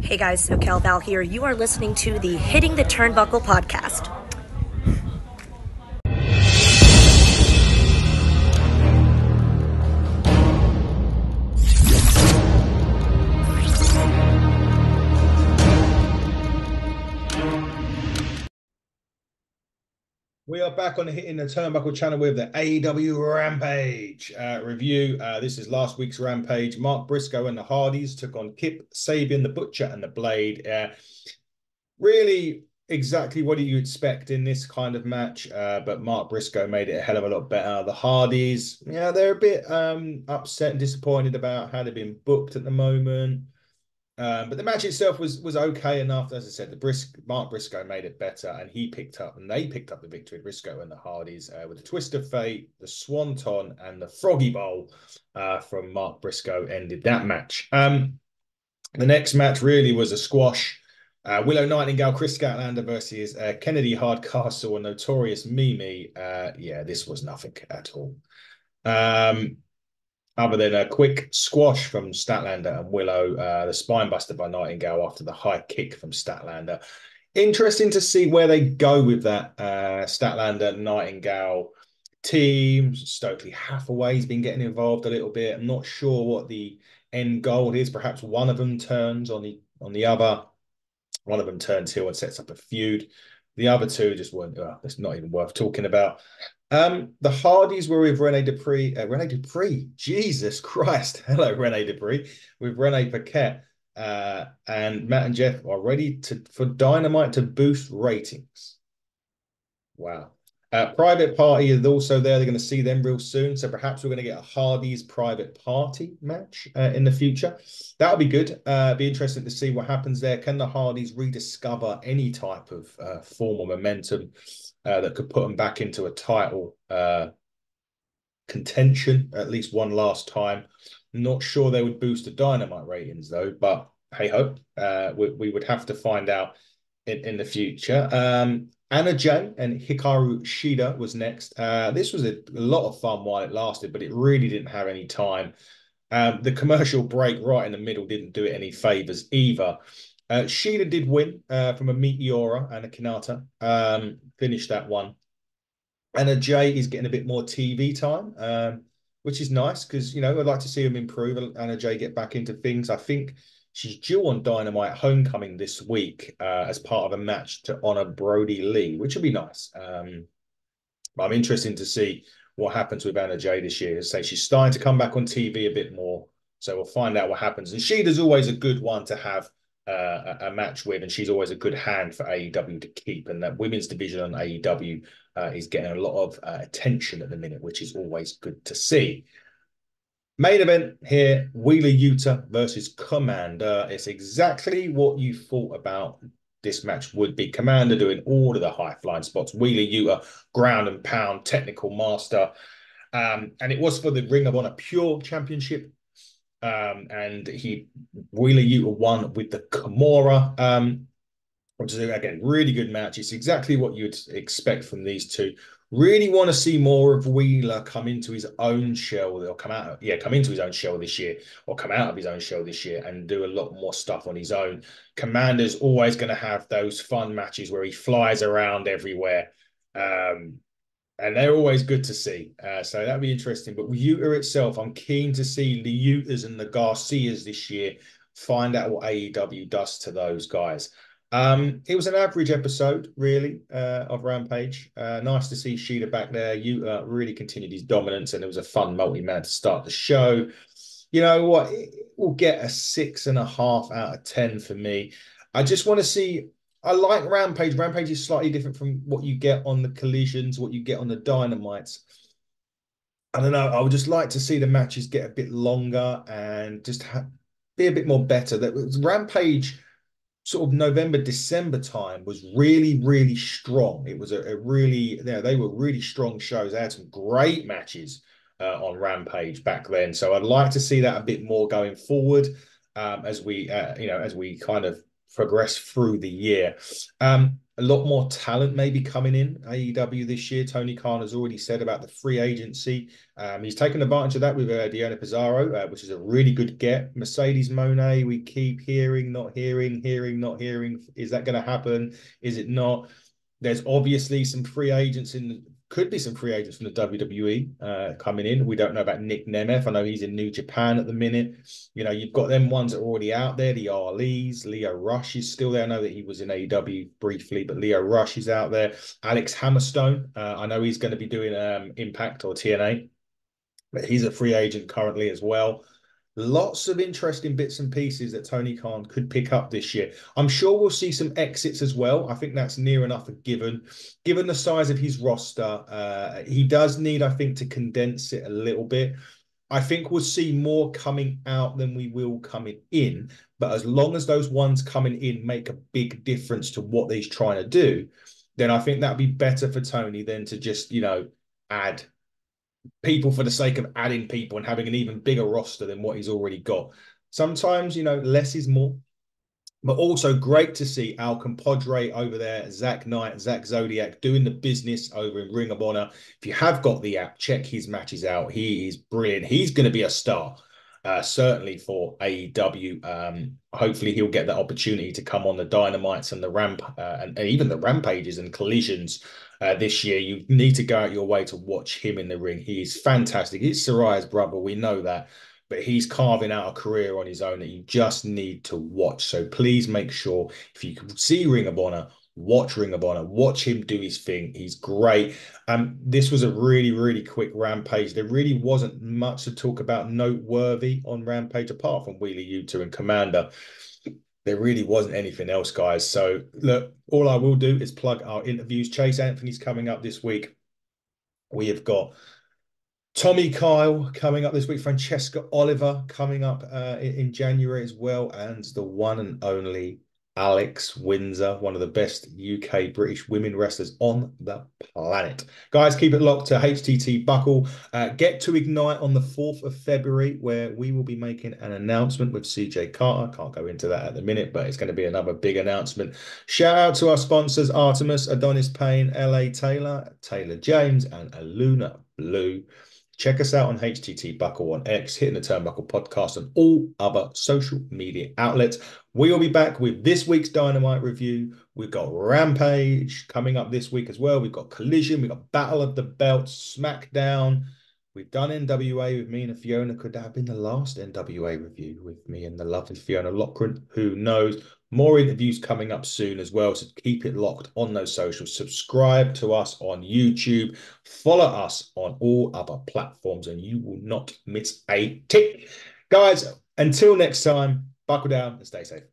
Hey guys, SoCal Val here. You are listening to the Hitting the Turnbuckle podcast. We are back on the Hitting the Turnbuckle channel with the AEW Rampage review. This is last week's Rampage. Mark Briscoe and the Hardys took on Kip, Sabian, the Butcher, and the Blade. Really exactly what do you expect in this kind of match, but Mark Briscoe made it a hell of a lot better. The Hardys, yeah, they're a bit upset and disappointed about how they've been booked at the moment. But the match itself was okay enough. As I said, Mark Briscoe made it better, and they picked up the victory. Briscoe and the Hardys with the Twist of Fate, the Swanton, and the Froggy Bowl from Mark Briscoe ended that match. The next match really was a squash. Willow, Nightingale, Kris Statlander versus Kennedi, Hardcastle, and Notorious Mimi. Yeah, this was nothing at all. Other than a quick squash from Statlander and Willow, the spine buster by Nightingale after the high kick from Statlander. Interesting to see where they go with that Statlander Nightingale team. Stokely Hathaway's been getting involved a little bit. I'm not sure what the end goal is. Perhaps one of them turns on the other. One of them turns heel and sets up a feud. The other two just weren't. It's not even worth talking about. The Hardys were with Rene Dupree. Jesus Christ. Hello, Rene Dupree. With Rene Paquette. And Matt and Jeff are ready for Dynamite to boost ratings. Wow. Private Party is also there. They're going to see them real soon. So perhaps we're going to get a Hardys Private Party match in the future. That'll be good. Be interesting to see what happens there. Can the Hardys rediscover any type of form or momentum that could put them back into a title contention at least one last time? Not sure they would boost the Dynamite ratings though, but hey ho, we would have to find out in the future. Anna Jay and Hikaru Shida was next. This was a lot of fun while it lasted, but it really didn't have any time. The commercial break right in the middle didn't do it any favors either. Shida did win from a Meteora and a Kanata. Finished that one. Anna Jay is getting a bit more TV time, which is nice because, I'd like to see him improve. Anna Jay get back into things. I think she's due on Dynamite Homecoming this week as part of a match to honor Brody Lee, which would be nice. But I'm interested to see what happens with Anna Jay this year. As I say, she's starting to come back on TV a bit more. So we'll find out what happens. And Shida's always a good one to have a match with, and she's always a good hand for AEW to keep. And that women's division on AEW is getting a lot of attention at the minute, which is always good to see. Main event here, Wheeler Yuta versus Komander. It's exactly what you thought about this match would be. Komander doing all of the high flying spots. Wheeler Yuta, ground and pound, technical master. And it was for the Ring of Honor Pure Championship. And Wheeler Yuta won with the Kimura. Which is, again, really good match. It's exactly what you'd expect from these two. Really want to see more of Wheeler come into his own shell, or come into his own shell this year, or come out of his own shell this year and do a lot more stuff on his own. Komander's always going to have those fun matches where he flies around everywhere. And they're always good to see. So that'd be interesting. But with Yuta itself, I'm keen to see the Yutas and the Garcias this year. Find out what AEW does to those guys. It was an average episode, really, of Rampage. Nice to see Shida back there. Yuta really continued his dominance, and it was a fun multi-man to start the show. You know what? It will get a 6.5 out of 10 for me. I just want to see. I like Rampage. Rampage is slightly different from what you get on the Collisions, what you get on the Dynamites. I don't know. I would just like to see the matches get a bit longer and just be a bit more better. That Rampage sort of November, December time was really, really strong. It was a really, they were really strong shows. They had some great matches on Rampage back then. So I'd like to see that a bit more going forward as we kind of progress through the year. A lot more talent maybe coming in AEW this year. Tony Khan has already said about the free agency. He's taken advantage of that with Deonna Pizarro, which is a really good get. Mercedes Moné, we keep hearing, not hearing, hearing, not hearing. Is that going to happen? Is it not? There's obviously some free agents could be some free agents from the WWE coming in. We don't know about Nick Nemeth. I know he's in New Japan at the minute. You know, you've got them ones that are already out there. The Arleys, Leo Rush is still there. I know that he was in AEW briefly, but Leo Rush is out there. Alex Hammerstone, I know he's going to be doing Impact or TNA, but he's a free agent currently as well. Lots of interesting bits and pieces that Tony Khan could pick up this year. I'm sure we'll see some exits as well. I think that's near enough a given. Given the size of his roster, he does need, I think, to condense it a little bit. I think we'll see more coming out than we will coming in. But as long as those ones coming in make a big difference to what he's trying to do, then I think that'd be better for Tony than to just, add people for the sake of adding people and having an even bigger roster than what he's already got. Sometimes, less is more. But also great to see our compadre over there, Zach Knight, Zach Zodiac, doing the business over in Ring of Honor. If you have got the app, check his matches out. He is brilliant. He's going to be a star, certainly for AEW. Hopefully he'll get that opportunity to come on the Dynamites and the Ramp and even the Rampages and Collisions this year. You need to go out your way to watch him in the ring. He is fantastic. He's Sarai's brother. We know that. But he's carving out a career on his own that you just need to watch. So please make sure if you can see Ring of Honor, watch Ring of Honor, watch him do his thing. He's great. This was a really, really quick Rampage. There really wasn't much to talk about noteworthy on Rampage apart from Wheeler Yuta and Komander. There really wasn't anything else, guys. So look, all I will do is plug our interviews. Chase Anthony's coming up this week. We have got Tommy Kyle coming up this week. Francesca Oliver coming up in January as well. And the one and only Alex Windsor, one of the best UK British women wrestlers on the planet. Guys, keep it locked to HTT Buckle. Get to Ignite on the 4th of February, where we will be making an announcement with CJ Carter. Can't go into that at the minute, but it's going to be another big announcement. Shout out to our sponsors, Artemis, Adonis Payne, LA Taylor, Taylor James, and Aluna Blue. Check us out on HTT Buckle on X, Hitting the Turnbuckle podcast, and all other social media outlets. We will be back with this week's Dynamite review. We've got Rampage coming up this week as well. We've got Collision. We've got Battle of the Belts, SmackDown. We've done NWA with me and Fiona. Could that have been the last NWA review with me and the lovely Fiona Loughran? Who knows? More interviews coming up soon as well, so keep it locked on those socials. Subscribe to us on YouTube. Follow us on all other platforms, and you will not miss a tick. Guys, until next time, buckle down and stay safe.